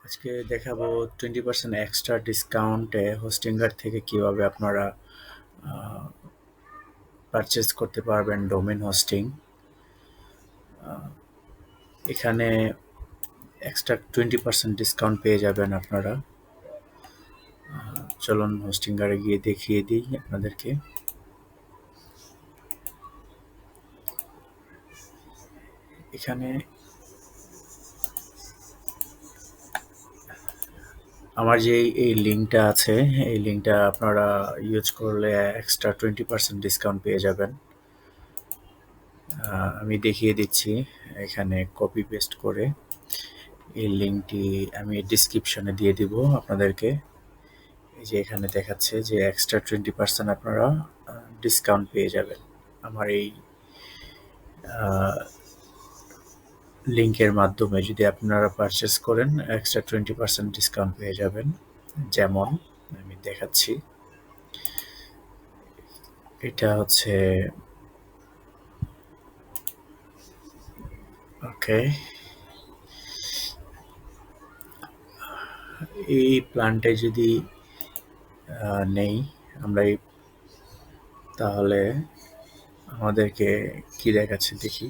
আজকে দেখাবো 20% এক্সট্রা ডিসকাউন্টে হোস্টিংগার থেকে কিভাবে আপনারা পারচেজ করতে পারবেন ডোমেন হোস্টিং। এখানে এক্সট্রা 20% ডিসকাউন্ট পেয়ে যাবেন আপনারা। চলুন হোস্টিংগারে গিয়ে দেখিয়ে দিই আপনাদেরকে। এখানে আমার যে এই লিঙ্কটা আছে, এই লিঙ্কটা আপনারা ইউজ করলে এক্সট্রা 20% ডিসকাউন্ট পেয়ে যাবেন। আমি দেখিয়ে দিচ্ছি এখানে কপি পেস্ট করে। এই লিঙ্কটি আমি ডিসক্রিপশনে দিয়ে দিব আপনাদেরকে। এই যে এখানে দেখাচ্ছে যে এক্সট্রা 20% আপনারা ডিসকাউন্ট পেয়ে যাবেন আমার এই লিঙ্কের মাধ্যমে। যদি আপনারা পারচেস করেন এক্সট্রা 20% ডিসকাউন্ট পেয়ে যাবেন। যেমন আমি দেখাচ্ছি, এটা হচ্ছে ওকে। এই প্ল্যানটা যদি নেই আমরা তাহলে আমাদেরকে কি দেখাচ্ছে দেখি।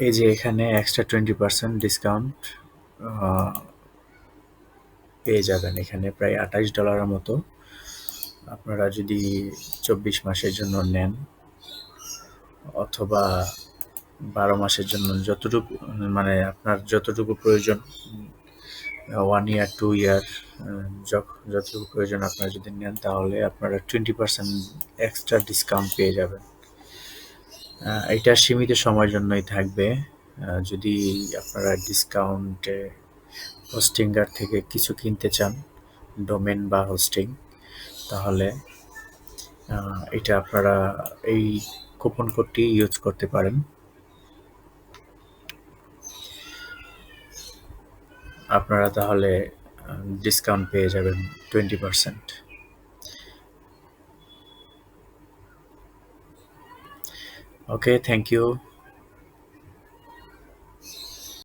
এই যে এখানে এক্সট্রা 20% ডিসকাউন্ট পেয়ে যাবেন। এখানে প্রায় $28 মতো। আপনারা যদি 24 মাসের জন্য নেন অথবা 12 মাসের জন্য, যতটুকু মানে আপনার যতটুকু প্রয়োজন, 1 ইয়ার 2 ইয়ার যতটুকু প্রয়োজন আপনারা যদি নেন তাহলে আপনারা 20% এক্সট্রা ডিসকাউন্ট পেয়ে যাবেন। এটা সীমিত সময়ের জন্যই থাকবে। যদি আপনারা ডিসকাউন্টে হোস্টিংগার থেকে কিছু কিনতে চান, ডোমেন বা হোস্টিং, তাহলে এটা আপনারা এই কুপন কোডটি ইউজ করতে পারেন। আপনারা তাহলে ডিসকাউন্ট পেয়ে যাবেন 20%। ওকে, থ্যাংক ইউ।